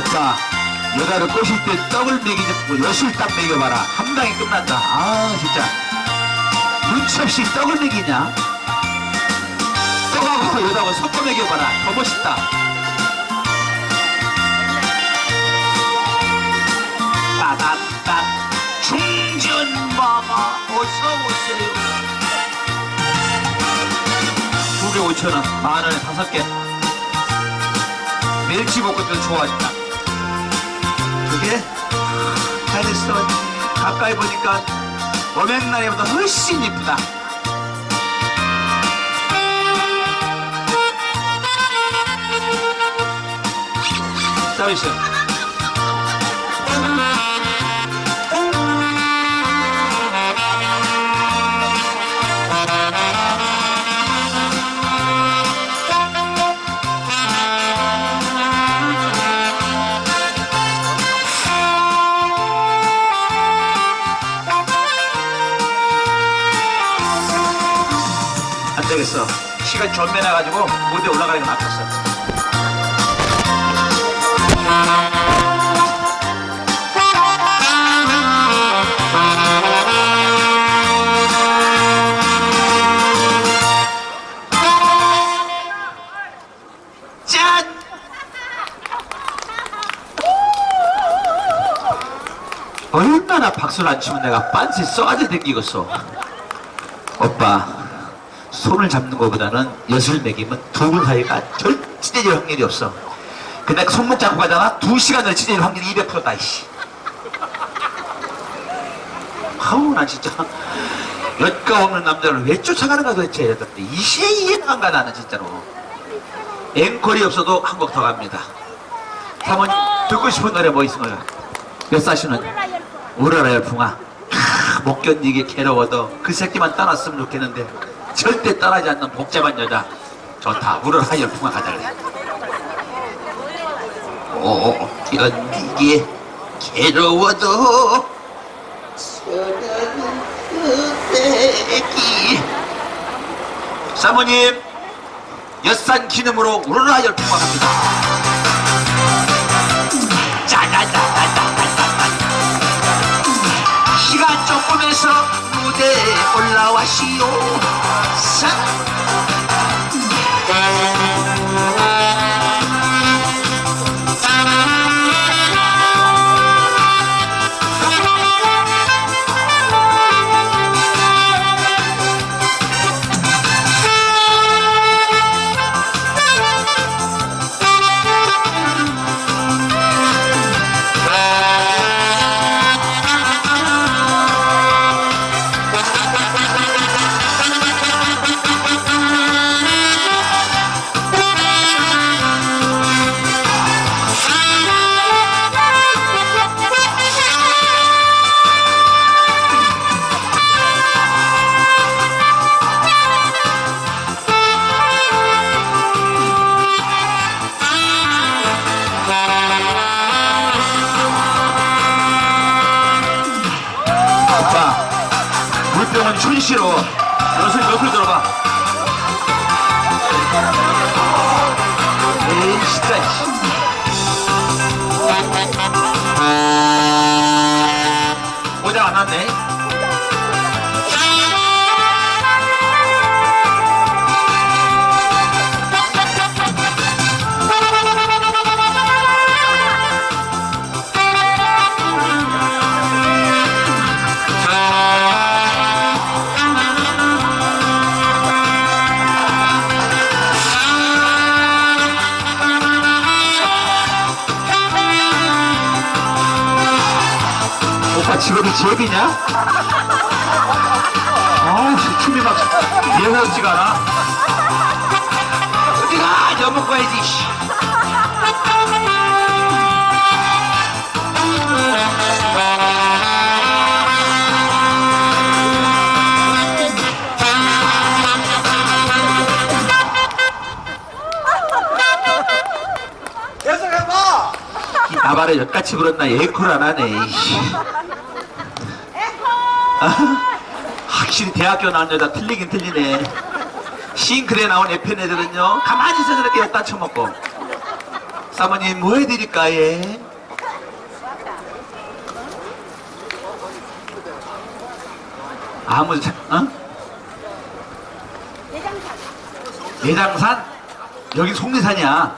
오빠, 여자를 꼬실 때 떡을 먹이지 말고 엿을 딱 먹여봐라. 한 방에 끝난다. 아, 진짜. 눈치 없이 떡을 먹이냐? 떡하고 여자하고 섞어 먹여봐라. 더 멋있다. 따단단 충전마마 어서오세요. 2개 5,000원, 10,000원에 5개. 멸치볶음도 좋아진다. 그게 잘했어. 가까이 보니까 어맹나리보다 훨씬 이쁘다. 서비스. 안 되겠어. 시간 전면해가지고 무대 올라가는 게 낫겠어. 짠! 얼마나 박수를 안 치면 내가 빤스 쏘아지 댕기겠어. 오빠, 손을 잡는 것보다는 엿을 먹이면 두 분 사이가 절대 찢어질 확률이 없어. 근데 손목 잡고 가잖아? 2시간을 찢어질 확률이 200%다, 이씨. 아우, 나 진짜. 엿가 없는 남자를 왜 쫓아가는가 도대체. 이 시에 이해가 안 가, 나는 진짜로. 앵콜이 없어도 한 곡 더 갑니다. 사모님, 듣고 싶은 노래 뭐 있어요? 엿사시는 우러라 열풍아. 못 견디게 괴로워도 그 새끼만 떠났으면 좋겠는데 절대 떠나지 않는 복잡한 여자. 좋다. 우러라 열풍아 가자래. 오, 견디게 괴로워도 서가는 그대기. 사모님, 엿산 기념으로 우러라 열풍아 갑니다. 시간 조금에서 무대에 올라와시오. 물병은 춘시로 엿을 옆을 들어봐. 에이 진짜. 모자 안 왔네. 오빠 직업이 제비냐? 아우 춤이 막 예사롭지가 않아. 어디가 여먹고 가야지. 계속해봐. 이 나발을 엿같이 불었나 에코를 안 하네. 확실히 대학교 나온 여자 틀리긴 틀리네. 싱크대에 나온 에펜 애들은요 가만히 있어 저렇게 엿다 쳐먹고 사모님 뭐 해드릴까 예? 아무 어? 내장산? 여기 속리산이야.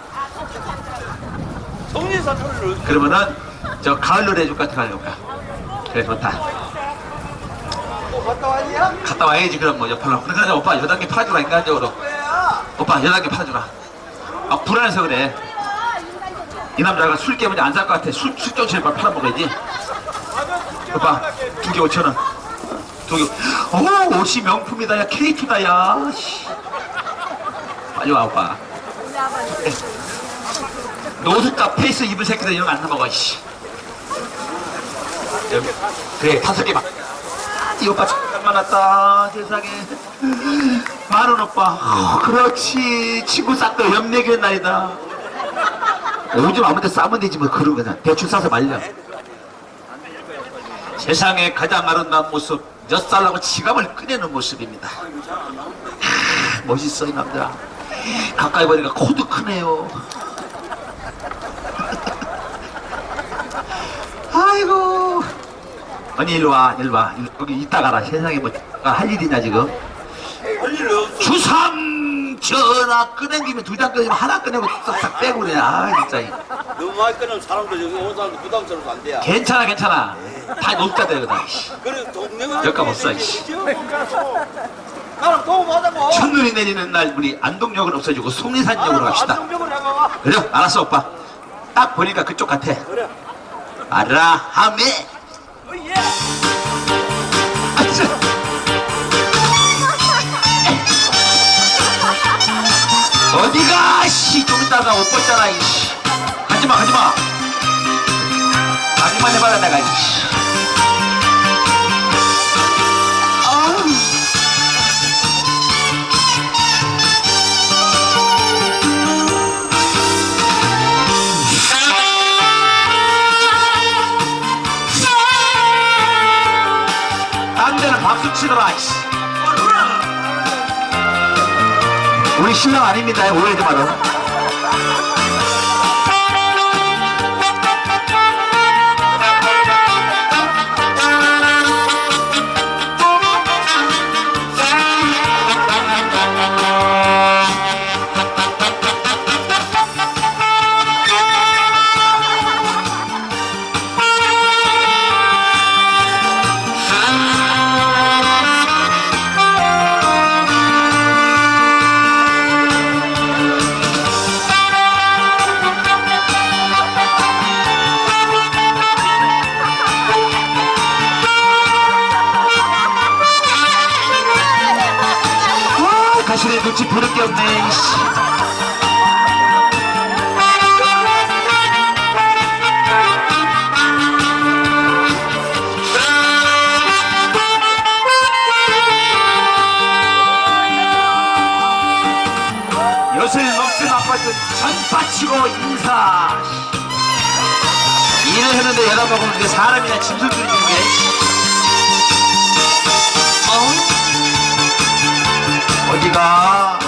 속리산을 그러면은 저 가을 노래 해줄까 어떻게 할까? 그래 좋다. 갔다 왔냐? 갔다 와야지 그럼 뭐 옆으로. 그러니까 오빠 여단계 팔아주라 인간적으로. 오빠 여단계 팔아주라. 아 불안해서 그래. 이 남자가 술 깨면 안 살 것 같아. 술좀 제발 팔아먹어야지. 오빠 2개 5,000원. 2개. 오 옷이 명품이다 야 K2다 야. 빨리 와 오빠. 노숙자 페이스 입은 새끼들 이런 거 안 사먹어 씨. 그래 5개만. 이 오빠 잠깐 많았다 세상에. 만원 오빠. 그렇지 친구 싹도 염내기는 날이다. 오줌 아무데 싸면 되지 뭐 그런 거냐. 대충 싸서 말려. 세상에 가장 아름다운 모습 몇 살라고 지갑을 꺼내는 모습입니다. 멋있어 이 남자. 가까이 보니까 코도 크네요. 아이고 언니 일로와 일로와 여기 이따 가라. 세상에 뭐 할 일이냐 지금. 주삼 전화 꺼낸 김에 2장 꺼내면 하나 꺼내고 싹싹 빼고 그래. 아 진짜 너무 많이 끊으면 사람들 여기 온 사람들 부담스러워서 안 돼야. 괜찮아 괜찮아. 다 녹자되거든. 그래 동네가 여기가 없어 이씨. 나랑 도움하자고. 첫눈이 내리는 날 우리 안동역을 없애주고 속리산역으로 갑시다. 안동역을 해봐. 그래 알았어 오빠. 딱 보니까 그쪽 같아. 그래. 아라하메. 예. 아차. 어디가 씨 좀 이따가 옷 벗잖아 이씨. 가지마 가지마. 가지마 해봐라 내가 이씨. 아우. 딴 데는 박수 치더라 이씨. 우리 신랑 아닙니다. 오해하지 마라. 가시네 눈치 보는 게 없네 이씨. 엿을 먹든 아파든 전파치고 인사. 일을 했는데 여자 먹으면 사람이나 짐승 들이는 게. 어디가?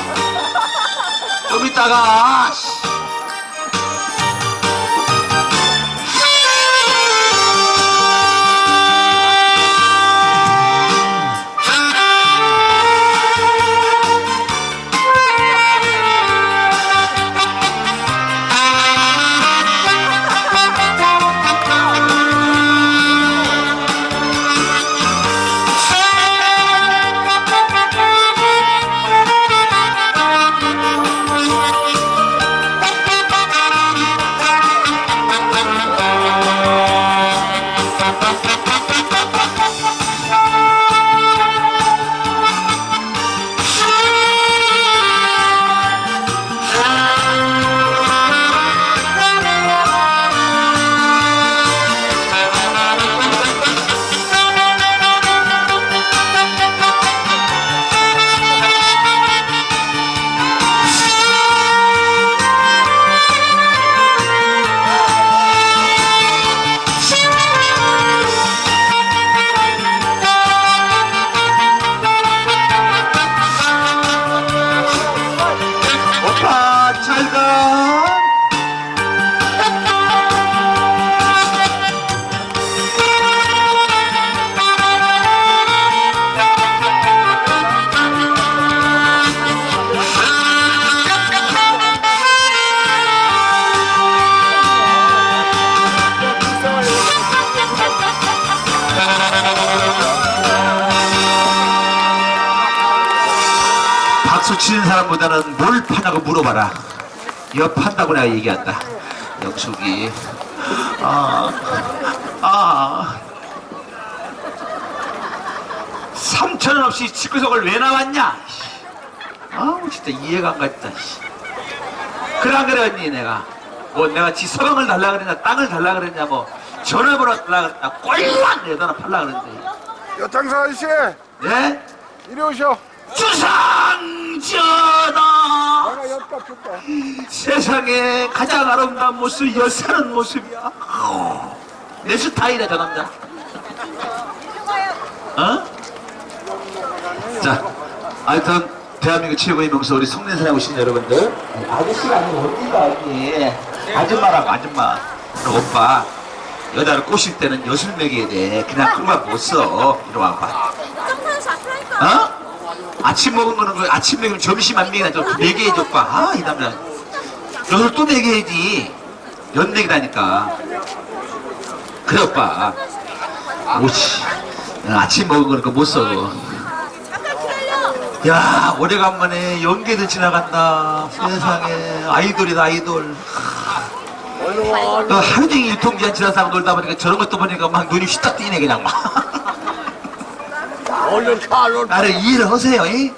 좀 이따가. 사람보다는 뭘 파냐고 물어봐라. 이거 판다고 내가 얘기한다. 영숙이. 3,000원 없이 집구석을 왜 나왔냐? 진짜 이해가 안 갔다. 그래 안 그래 언니 내가 뭐 내가 지 서방을 달라 그랬냐 땅을 달라 그랬냐 뭐 전화번호 달라 그랬냐 꼴랑 내다 팔라 그랬는데. 여탕사 아저씨 네? 이리 오셔. 주상전하 내가 엿밥 줄게. 세상에 가장 아름다운 모습 여사는 모습이야. 내 스타일이야 저 남자. 자 하여튼 대한민국 최고의 명소 우리 송내산에 오신 여러분들 아저씨가 아니고 언니가 언니 아줌마라고 아줌마. 오빠 여자를 꼬실 때는 여술 먹여야 돼. 그냥 그만 못 써. 이리 와봐. 아침 먹은 거는 아침 먹으면 점심 안 먹이나 좀 먹여야지 오빠. 이 남자 여술 또 먹여야지. 연맥이라니까. 그래 오빠. 오씨 아침 먹은 거니까 못 써. 야 오래간만에 연계도 지나간다. 세상에 아이돌이다 아이돌. 하루 종일 유통기한 지난 사람 놀다 보니까 저런 것도 보니까 막 눈이 휘딱 뜨이네 그냥 막. 얼른 가, 얼른. 나를 이해를 하세요. 이?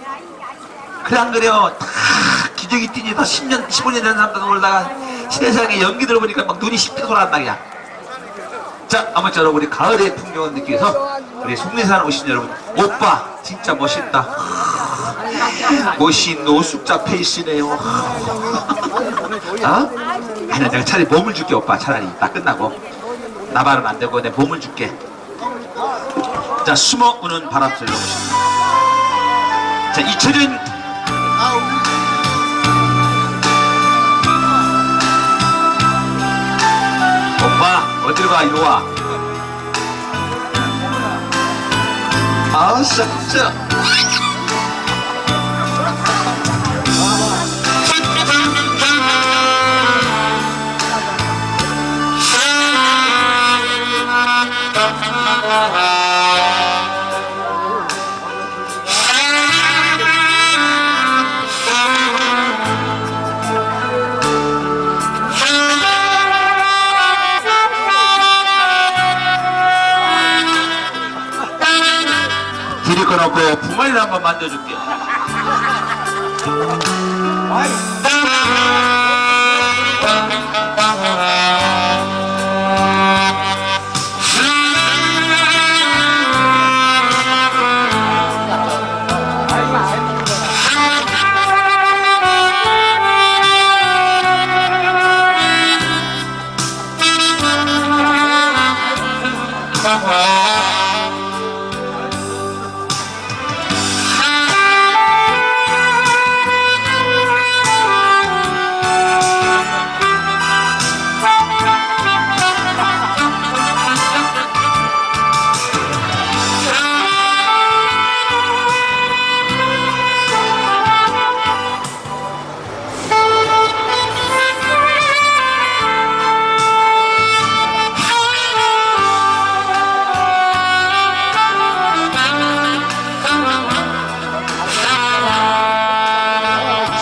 그래 안 그래요? 다 기저귀 띠니 다 10년 15년 된 사람들 놀다가 세상에 연기 들어보니까 막 눈이 씹혀서 난다 그냥. 자 아무쪼록 우리 가을의 풍경을 느끼기 위해서 우리 송내산 오신 여러분 오빠 진짜 멋있다. 멋있는 노숙자 페이스네요. 아니 내가 차라리 몸을 줄게 오빠. 차라리 나 끝나고 나발은 안 되고 내 몸을 줄게. 자 숨어 우는 바람 소리로 오십니다. 자 잊혀진 오빠 어디로 가 이리 와. 진짜 드릴 거 놓고 부모님 한번 만져줄게.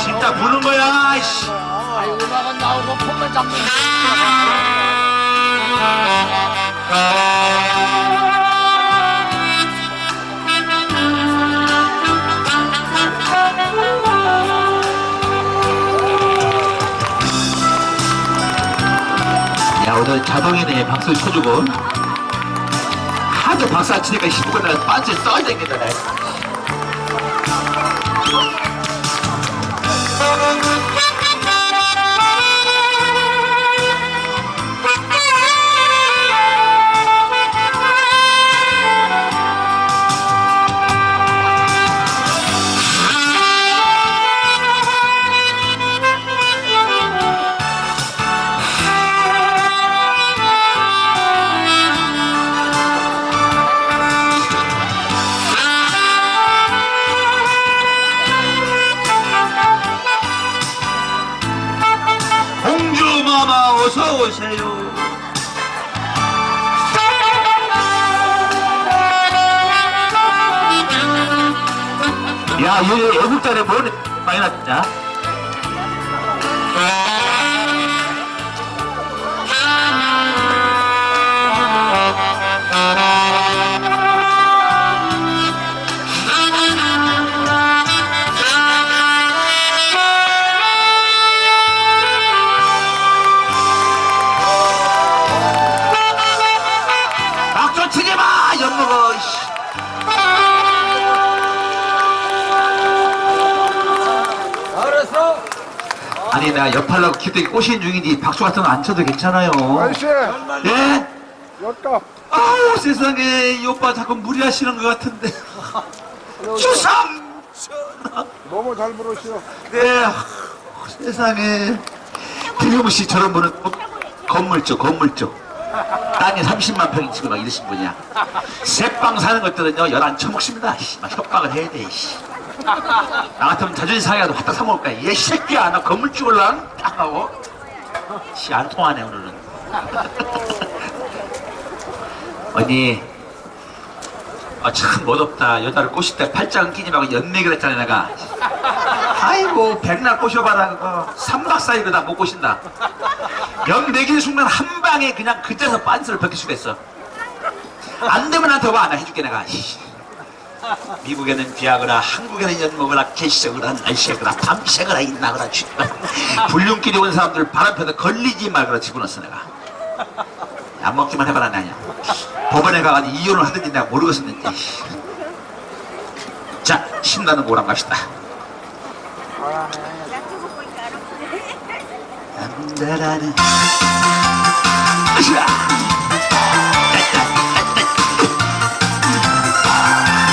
진짜 부는 거야. 이씨. 음악은 나오고 폼을 잡는 야 오늘 자동이네. 박수 쳐주고 하도 박수 안 치니까 10분 내가 반지 써야 되겠다. 공주마마 어서 오세요. 야, 얘 애국자네 뭐네. 많이 났냐? 박수 치지 마! 엿먹어, 씨. 알았어. 아니, 내가 옆하려고 기대기 꼬시는 중이지 박수 같은 거 안 쳐도 괜찮아요. 아저씨, 예? 엿가. 아우, 세상에, 이 오빠 자꾸 무리하시는 것 같은데. 주상! 너무 잘 부르시오. 네, 세상에. 김용씨 저런 분은 건물쪽. 땅이 30만 평이 지금 막 이러신 분이야. 새빵 사는 것들은요, 열 안 처먹습니다. 막 협박을 해야 돼, 씨. 나 같으면 자존심 상해가지고 갖다 사먹을 거야. 얘 새끼야, 나 건물 찍을라? 딱 하고. 씨, 안 통하네, 오늘은. 언니, 참 멋없다. 여자를 꼬실 때 팔짱 끼지 말고 연맥을 했잖아, 내가. 아이고, 백날 꼬셔봐라, 그거. 3박 4일을 다 못 꼬신다. 연맥인 순간 한 방에 그냥 그때서 빤스를 벗길 수가 있어. 안 되면 나한테 와, 나 해줄게, 내가. 미국에는 비아그라, 한국에는 연먹으라, 개새그라, 날새그라, 밤새그라, 있나그라, 쥐그라. 불륜끼리 온 사람들 바람펴서 걸리지 말거라 집어넣었어, 내가. 안 먹기만 해봐라, 나냐. 법원에 가가지고 이혼을 하든지 내가 모르겠었는지. 자, 신나는 거랑 갑시다. 남자라는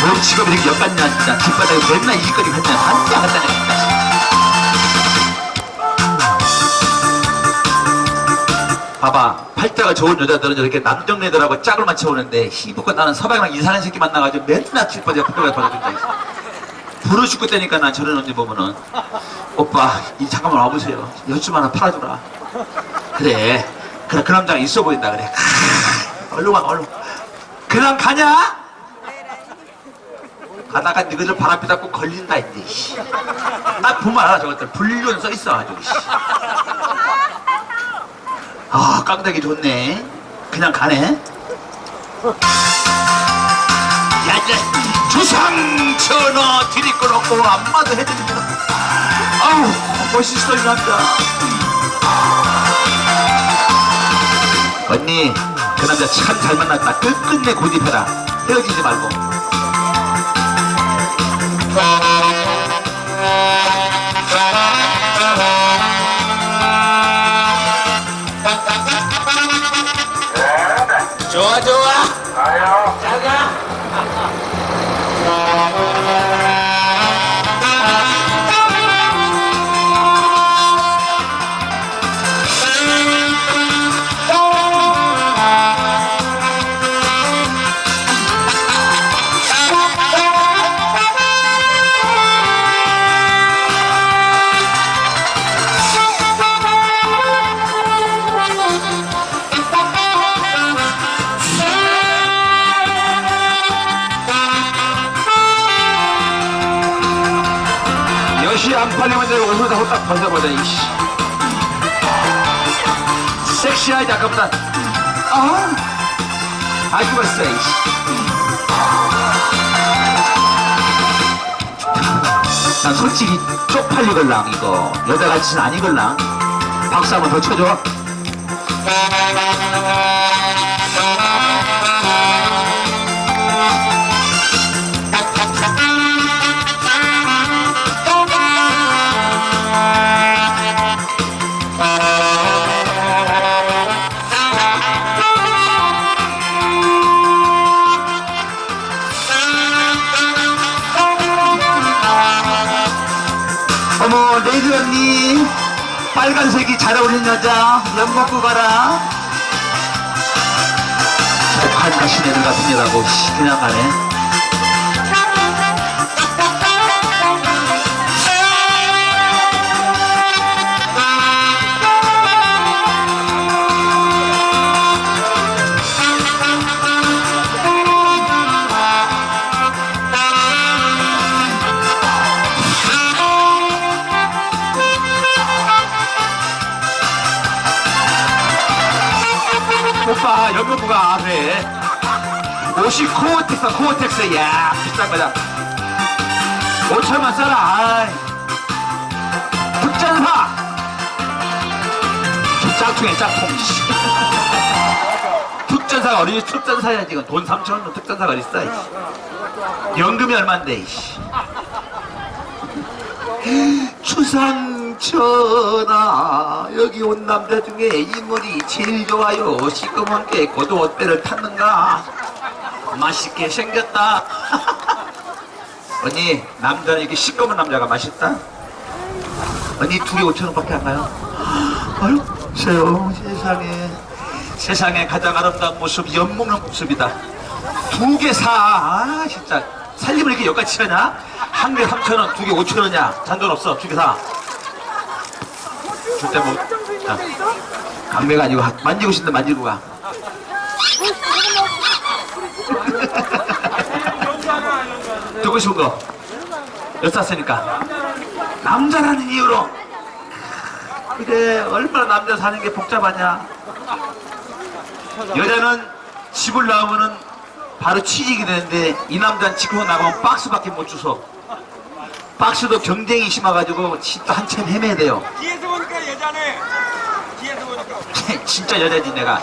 뭐 직업이 이렇게 엿갔냐 진짜. 뒷바닥에 맨날 이짓거리 했냐. 한자 한다냐. 봐봐, 팔자가 좋은 여자들은 저렇게 남정네들하고 짝을 맞춰오는데 희부가 나는 서방이랑 이상한 새끼 만나가지고 맨날 뒷바닥에 푸드가 받아준다. 부르 죽고 때니까 난 저런 언니 보면은 오빠 잠깐만 와보세요. 여쭈 하나 팔아주라. 그래 그 남자가 있어 보인다 그래. 얼른 와 얼른. 그냥 가냐? 가다가 너희들 바람피 잡고 걸린다 이제. 나 보면 알아 저것들 불륜 써있어가지고. 아 깡대기 좋네. 그냥 가네. 야야 주상 전하 드릴 건 없고 안마도 해드립니다. 아우 멋있어 이 남자. 언니 그 남자 참 잘 만났다. 끝끝내 고집해라. 헤어지지 말고. 좋아 좋아. 가요. 자가. 여시 안 팔리면 내가 옷을 다 후딱 벗어보자 이씨. 섹시하지 아까보다. 아 죽었어 이씨. 난 솔직히 쪽팔리걸랑 이거 여자같이는 아니걸랑. 박수 한번 더 쳐줘. 어머 레이디 언니 빨간색이 잘 어울리는 여자 연 먹고 가라. 독한 가시네들 같은 여자고 그냥 가네. 오빠 연금부가 그래. 옷이 코어텍스. 야 비싼 거다. 5천만 써라. 아이. 특전사. 짝퉁에 짝퉁. 특전사가 어디 특전사야 지금. 돈 3천원 특전사가 어딨어. 연금이 얼만데. 이씨. 주상전하, 여기 온 남자 중에 인물이 제일 좋아요. 시꺼먼 게 고도 어때를 탔는가. 맛있게 생겼다. 언니, 남자는 이렇게 시꺼먼 남자가 맛있다. 언니 2개 5천원밖에 안 가요. 아유, 세상에 가장 아름다운 모습, 엿먹는 모습이다. 2개 사. 아 진짜 살림을 이렇게 여기까지 치느냐? 1개 3천원, 2개 5천원이야. 잔돈 없어. 2개 사. 줄 때 뭐. 자, 강매가 아니고 만지고 싶은데 만지고 가. 듣고 싶은 거. 엿샀으니까. 남자라는 이유로. 그래, 얼마나 남자 사는 게 복잡하냐. 여자는 집을 나오면은 바로 취직이 되는데 이 남자는 집으로 나가면 박스밖에 못 주서. 박스도 경쟁이 심해가지고 진짜 한참 헤매야 돼요. 뒤에서 보니까 여자네. 뒤에서 보니까. 진짜 여자지 내가.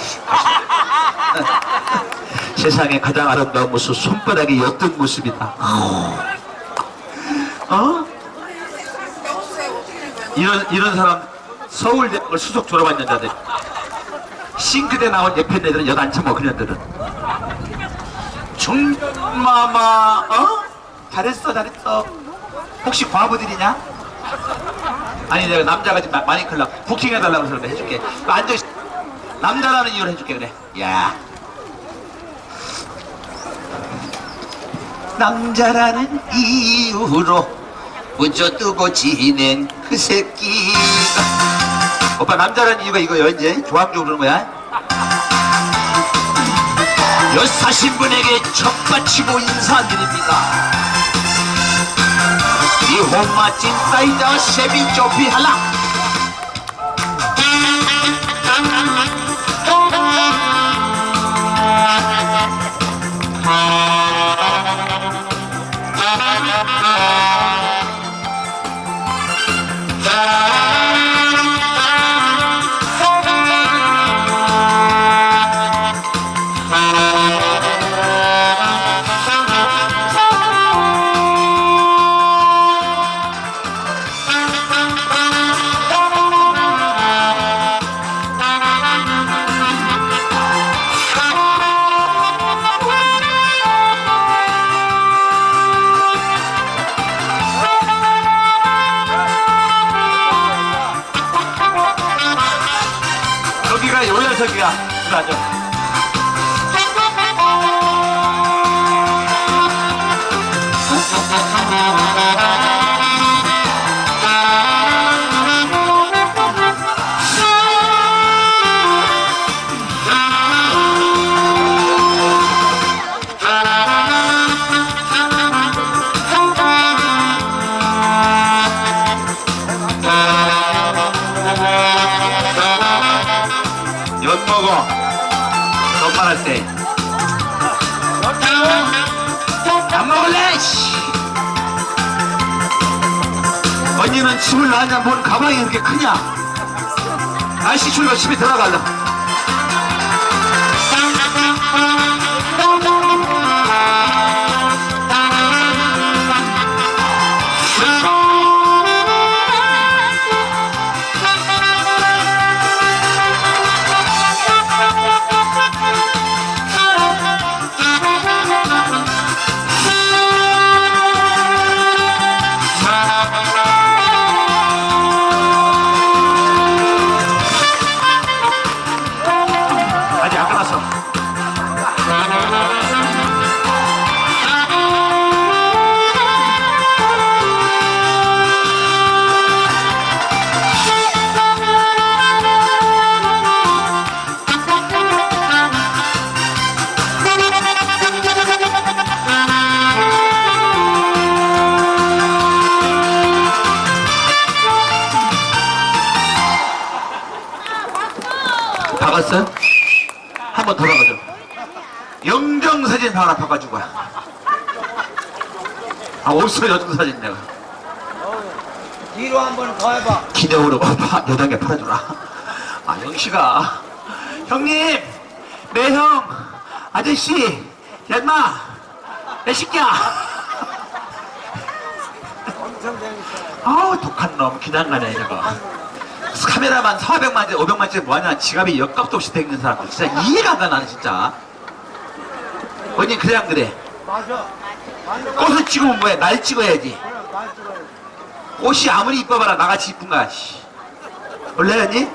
세상에 가장 아름다운 모습, 손바닥이 옅은 모습이다. 어? 이런 사람 서울대학을 수석 졸업한 여자들, 싱크대 나온 옆에 애들은 엿 안 처먹어. 그년들은 정마마. 어? 잘했어. 혹시 과부들이냐? 아니 내가 남자가 지금 많이 클럽 부킹해달라고 해서 해줄게. 앉아. 남자라는 이유로 해줄게. 그래. 야, 남자라는 이유로 무져뜨고 지낸 그 새끼가. 오빠 남자라는 이유가 이거요. 이제 조항조 그러는 거야. 여사신 분에게 첫바치고 인사드립니다. 이 홍마찐 사이저 세비 쪼피 할라. 여기가 요양석이야. 맞아. 엿 먹어. 돈말할 때. 안 먹을래? 씨. 언니는 집을 나왔냐? 뭔 가방이 그렇게 크냐? 날씨 추위가 집에 들어갈라. 아직 안 끝났어. 다 갔어요? 한 번 더 박아줘. 영정사진 하나 바꿔주고. 없어, 영정사진 내가. 뒤로 한 번 더 해봐. 기념으로 8개 팔아주라. 영식아. 형님, 내 형, 아저씨, 야마, 내 새끼야. 엄청 재밌어. 독한 놈, 기난가네, 저거. 카메라만 400만째, 500만째 뭐하냐. 지갑이 역값도 없이 댕기는 사람. 진짜 이해가 안 가, 나는 진짜. 언니, 그래, 안 그래? 맞아. 꽃을 찍으면 뭐해? 날 찍어야지. 날 찍어야지. 꽃이 아무리 이뻐봐라, 나같이 이쁜가, 씨. 원래, 언니?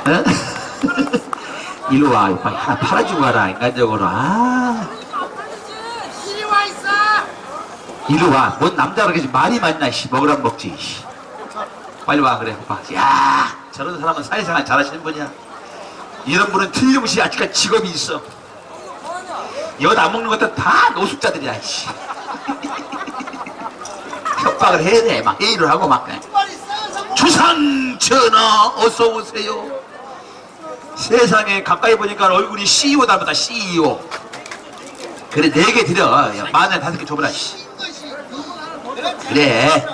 응? 일로 와, 오빠. 하나 팔아주고 가라, 인간적으로. 이리 와. 뭔 남자로 그렇게 말이 많나, 씨. 먹으라면 먹지, 씨. 빨리 와, 그래, 오빠. 야, 저런 사람은 사회생활 잘하시는 분이야. 이런 분은 틀림없이 아직까지 직업이 있어. 엿 안 먹는 것도 다 노숙자들이야, 씨. 협박을 해야 돼. 막 회의를 하고 막. 주상 전하, 어서 오세요. 세상에 가까이 보니까 얼굴이 CEO 닮았다, CEO. 그래, 4개 드려. 만에 5개 줘보라, 씨. 그래.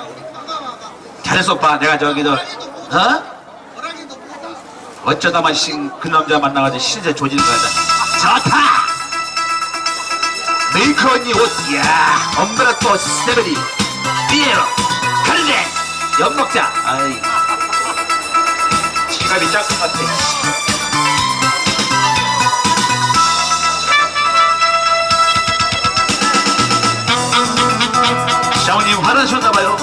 잘했어, 오빠. 내가 저기도, 어쩌다만 그 남자 만나가지고 신세 조지는 거야. 좋다! 메이커 언니 옷, 이야, 엄브라토 세베리, 비에로, 가르네, 엿 먹자. 아이, 지갑이 작은 것 같아. 샤오님 화나셨나봐요.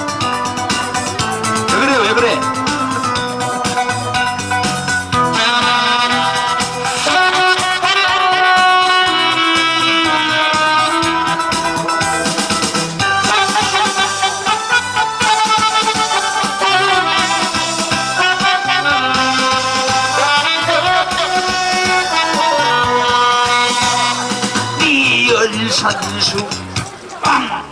왜 그래요, 왜 그래? 산수 빵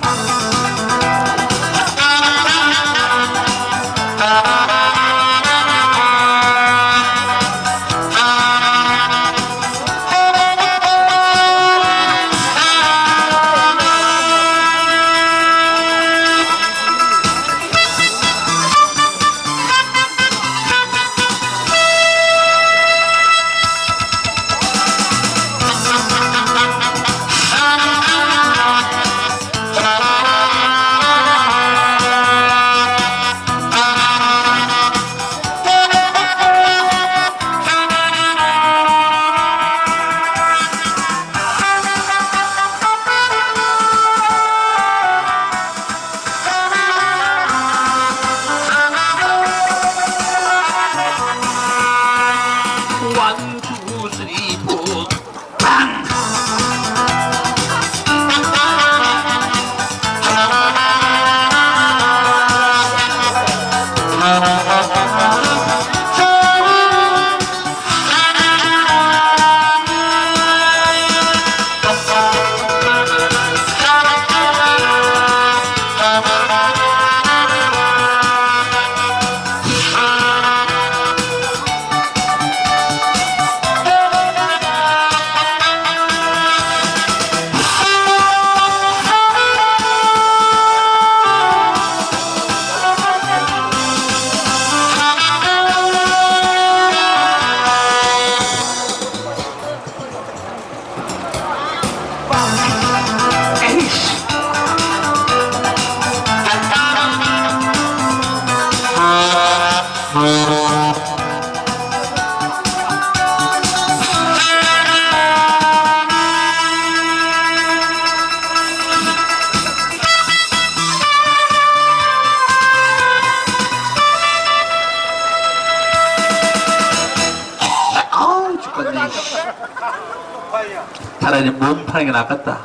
차라리 몸 파는 게 낫겠다.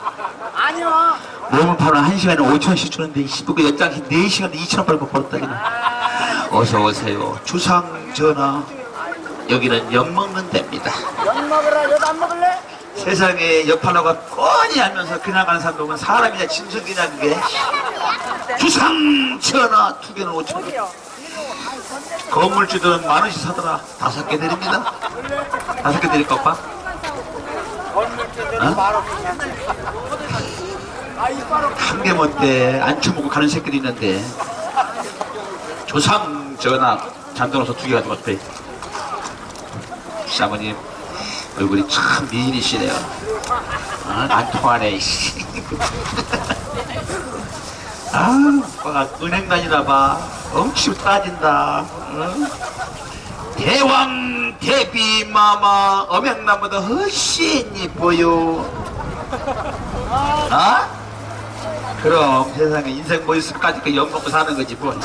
아니요. 몸을 파는 1시간에 5천원씩 주는데, 그 연장시 4시간에 2천원 벌고 벌었다, 그냥. 어서 오세요. 주상 전하. 여기는 엿 먹는 데입니다. 엿 먹으라. 엿 안 먹을래? 세상에 엿 팔러가 뻔히 하면서 그냥 가는 사람 보면 사람이냐, 짐승이냐, 그게. 주상 전하. 2개는 5천원. 건물주들은 만 원씩 사더라. 5개 드립니다. 5개 드릴까 오빠? 한 개 못돼 안 처먹고 가는 새끼도 있는데 조상 전화 잔돈어서 2개 가져갔대. 사모님 얼굴이 참 미인이시네요. 안 통하네. 오빠가 은행 다니다봐 엄청 따진다. 대왕 대비마마 엄양나무도 훨씬 이뻐요. 그럼 세상에 인생 뭐 있을까지 그 먹고 사는 거지 뭐.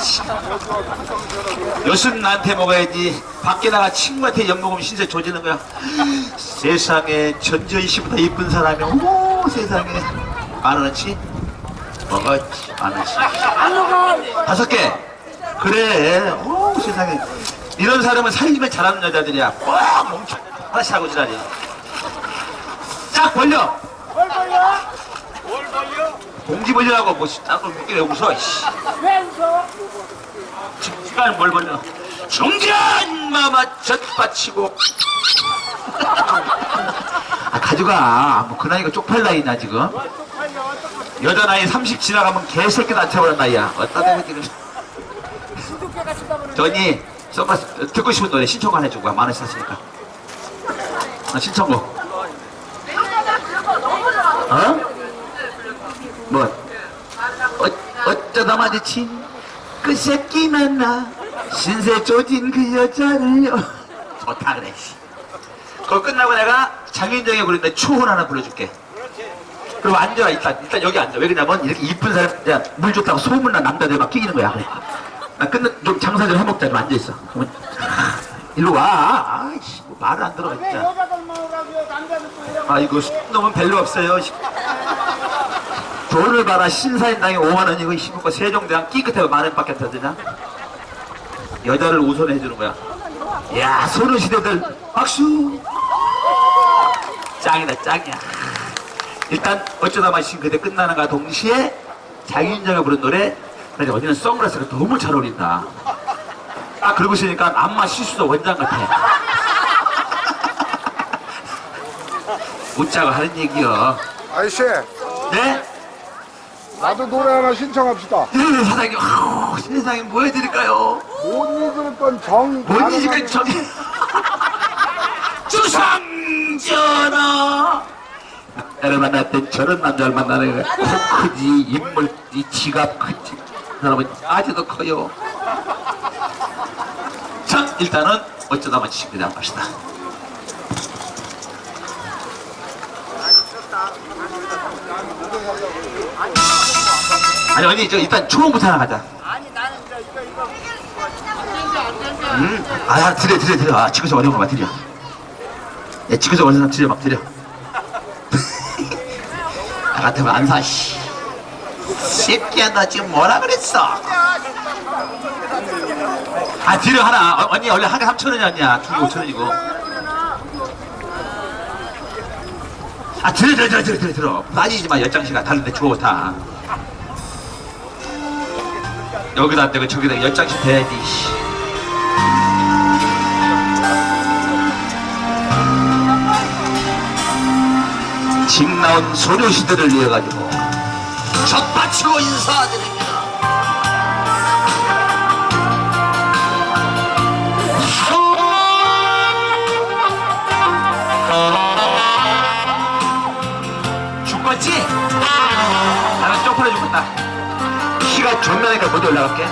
요즘 나한테 먹어야지. 밖에 나가 친구한테 엿 먹으면 신세 조지는 거야. 세상에 전저이씨보다 이쁜 사람이 어머 세상에. 10,000원치? 먹었지 10,000원치. 5개. 그래. 세상에. 이런 사람은 살림을 잘하는 여자들이야. 꽉 뭉쳐 하나씩 하고 지랄이야. 쫙 벌려. 뭘 걸려? 뭘 걸려? 봉지 벌리라고 뭐 딴걸 묻게 왜 웃어. 왜 웃어? 시간을 뭘 벌려. 중전 마마 젖받치고. 가져가. 뭐 그 나이가 쪽팔 나이나 지금. 여자 나이 30 지나가면 개새끼도 안 채워버린 나이야. 어따 대고 지금. 수두께가 치다 보는 저니 선글라스 듣고 싶은 노래 신청을 안 해주고 10,000원씩 샀으니까. 신청곡. 뭐? 어쩌다 마주친 그 새끼 만나 신세 조진 그 여자를요. 좋다 그래. 그거 끝나고 내가 장윤정이 부른데 추혼 하나 불러줄게. 그리고 앉아라. 일단 여기 앉아. 왜냐면 이렇게 이쁜 사람 물 좋다고 소문난 남자들 막 끼기는 거야. 그래. 나 좀 장사 좀 해먹자. 좀 앉아있어. 그러면 일로 와. 아이씨 뭐 말을 안 들어 왜 진짜. 여자들 먹으라고요? 남자들 또 이런 이거 놈은 별로 없어요. 돈을 봐라. 신사임당이 5만원이고 이거 세종대왕 끼끗해도 10,000원밖에 안 되냐. 여자를 우선해 주는 거야. 야 소녀시대들 박수. 짱이다 짱이야. 일단 어쩌다 마신 그대 끝나는가 동시에 장윤정이 부른 노래. 근데 어디는 선글라스가 너무 잘 어울린다. 딱 그러고 있으니까 안마 실수도 원장 같아. 웃자고 하는 얘기요. 아저씨, 네? 나도 노래 하나 신청합시다. 네, 사장님. 세상에 뭐 해드릴까요? 못 잊을 건 정. 뭔 일이니까 저기 주상전하. 나를 만났던 저런 남자를 만나는 거야. 코 크지, 인물 크지, 지갑 크지. 그 사람은 아직도 커요. 자, 일단은 어쩌다 마치신 그냥 갑시다. 아니 언니 저 일단 초음부터 하나 가자. 아니 나는 이거 드려. 지그서 어려운 거만 드려. 야, 지그서 어려운 거 드려, 막 드려. 나 같으면 안 사, 씨. 새끼야, 너 지금 뭐라 그랬어? 드려, 하나. 언니, 원래 한 개 3,000원이 언니야. 2개 5,000원이고. 들어. 빠지지 마, 10장씩아. 다른데 줘, 다. 여기다 안 되고 저기다 10장씩 돼야지, 씨. 집 나온 소녀시대를 이어가지고 젖받치고 인사드립니다. 죽겠지? 나는 쪽팔려 죽겠다. 키가 존나니까 못 올라갈게.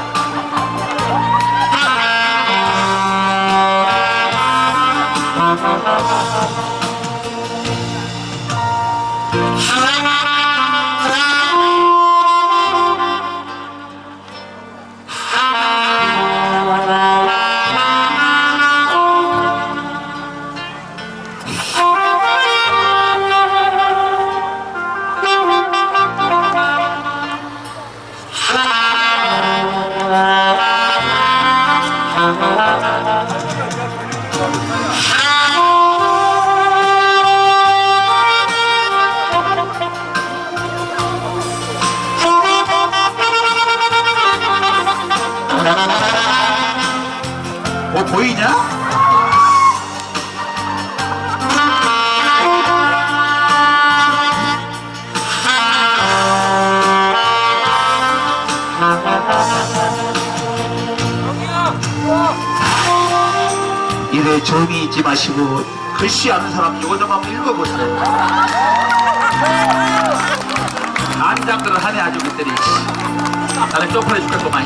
뭐 보이냐? 이래 정이 잊지 마시고 글씨 아는 사람 이거 좀 한번 읽어보세요. 안장들은 하네 아주 그때리. 나는 쪽팔려 죽겠구만.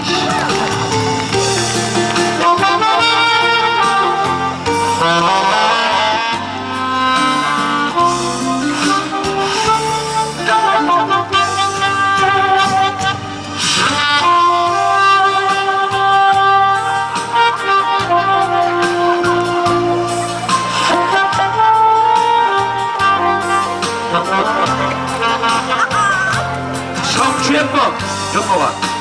성추행법 연모가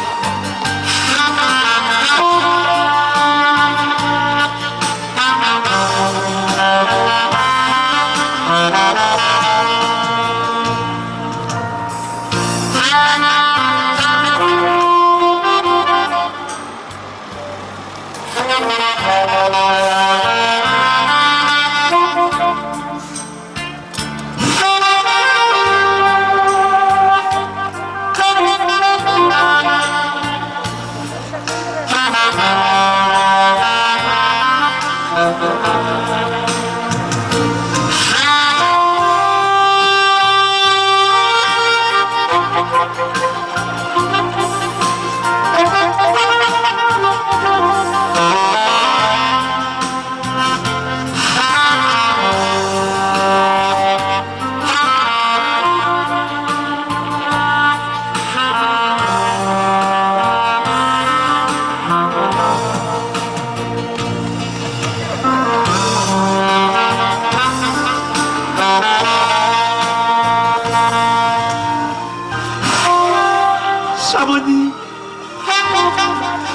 사모님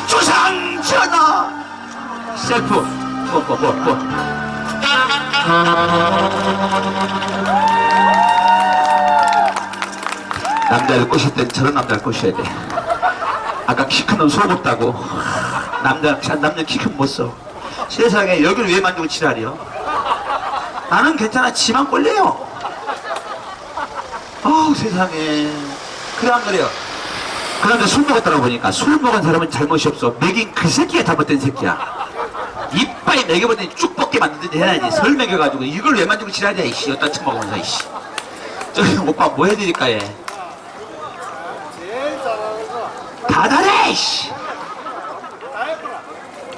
주상 전하 셀프 뭐 남자를 꼬실 땐 저런 남자를 꼬셔야 돼. 아까 키 크는 속 없다고. 남자 키 큰 못 써. 세상에 여기를 왜 만들고 지랄이요? 나는 괜찮아. 지만 꼴려요. 어우 세상에. 그래 안 그래요? 그런데 술 먹었다고 보니까 술 먹은 사람은 잘못이 없어. 먹인 그 새끼가 잘못된 새끼야. 이빨이 먹여보더니 쭉 뻗게 만들든지 해야지. 설 먹여가지고 이걸 왜 만들고 지랄이야 이씨. 어따 처먹으면서 이씨. 저기 오빠 뭐 해드릴까 얘. 다 잘해 이씨.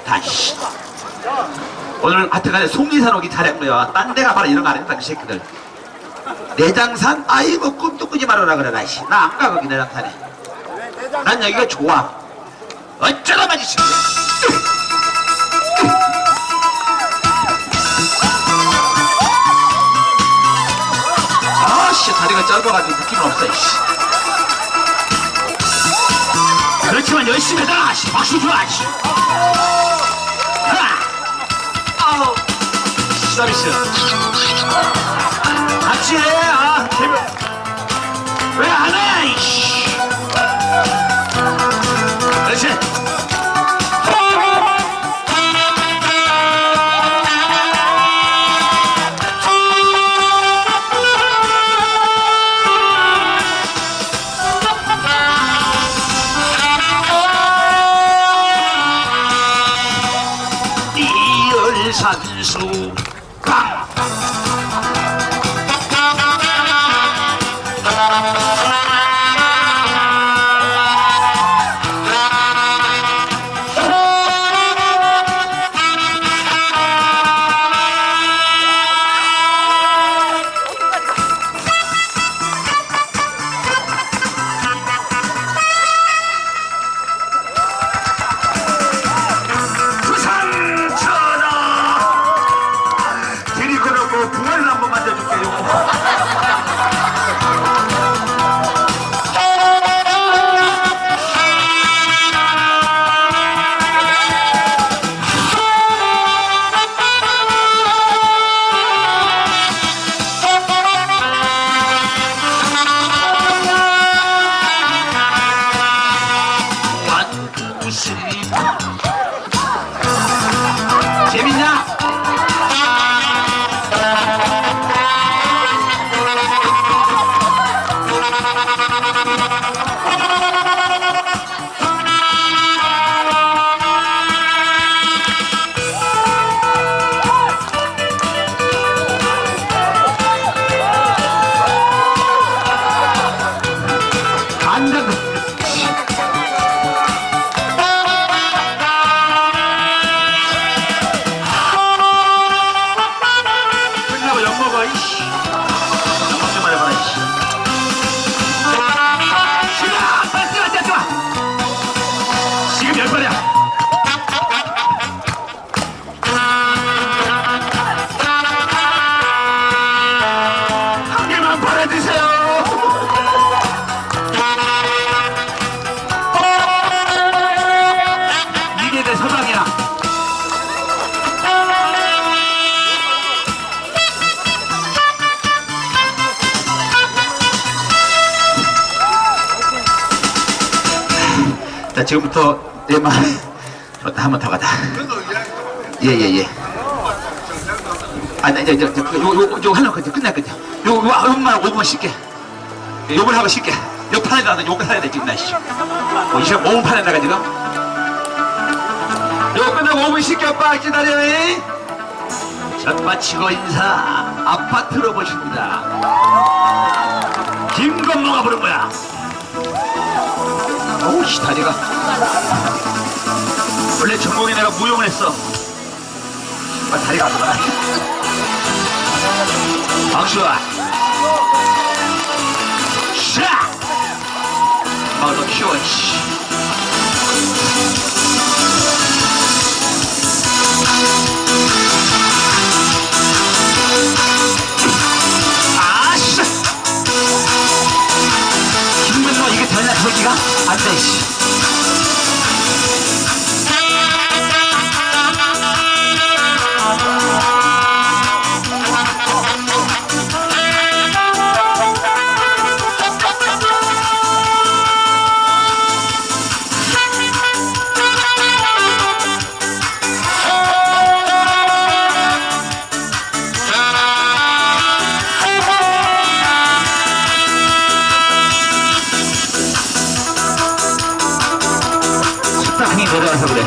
다 이씨. 오늘 하여튼간에 속리산 오기 잘한 거야. 딴 데가 바로 이런 거 안 했다 그 새끼들. 내장산? 아이고 꿈도 꾸지 말아라 그래라 이씨. 나 안 가 거기 내장산에. 난 여기가 좋아. 어쩌다 마주친 거야. 아씨 다리가 짧아가지고 느낌은 없어 이씨. 그렇지만 열심히 해라 씨. 박수 줘 씨. 아우 서비스 같이 해. 아 왜 안 해 이씨. 그렇지. 이열산수 강 부활을 한번 만들어줄게요. 지금부터 내 말, 한 번 더 가자. 예. 요 하려고 이제 끝났거든. 요만 5분 쉴게. 욕을 하고 쉴게. 요 판에다 욕을 해야 돼, 지금 나, 씨. 이 시간 5분 판에다가 지금. 요 끝나고 5분 쉴게, 오빠. 기다려, 잉? 전 마치고 인사. 아파트로 모십니다. 김건모가 부른 거야. 어우, 씨, 다리가. 원래 전공에 내가 무용을 했어. 다리가 안 돌아가. 박수아. 샤! 너 키워, 씨. 아씨! 김건모 이게 되냐, 저기가? 안 돼, 씨. 식당이 내려와서 그래.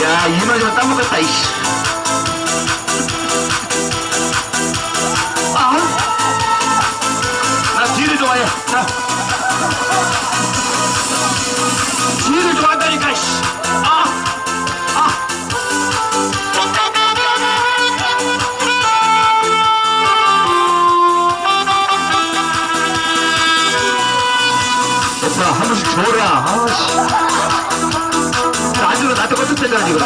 야, 이만 좀 따먹었다, 이씨. 나 뒤를 좋아해. 자. 뒤를 좋아한다니까, 이씨. 오빠, 한 번씩 줘라. 아씨. 안주로 나한테 껐었잖아, 지금.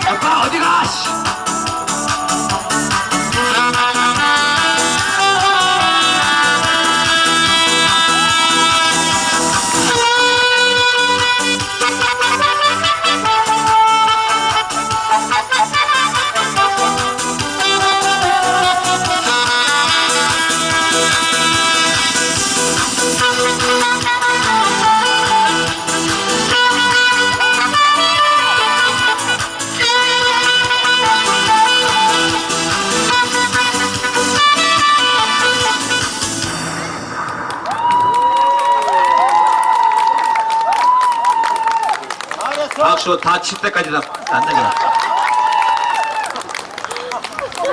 아빠, 어디가, 씨. 박수 다 칠 때까지 안 내려.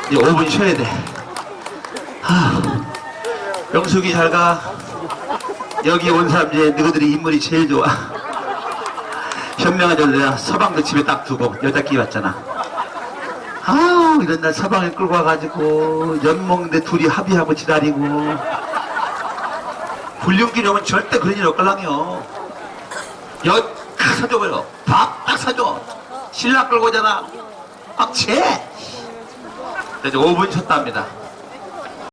이제 5분 쉬어야 돼. 영숙이 잘 가. 여기 온 사람 중에 너희들이 인물이 제일 좋아. 현명한 여자 서방도 집에 딱 두고 여자끼리 왔잖아. 이런 날 서방에 끌고 와가지고 연몽대 둘이 합의하고 지랄이고. 불륜끼리 오면 절대 그런 일 없걸랑요. 딱 사줘버려. 밥 딱 사줘. 신랑 끌고 오잖아. 빡치. 이제 5분 쉬었답니다.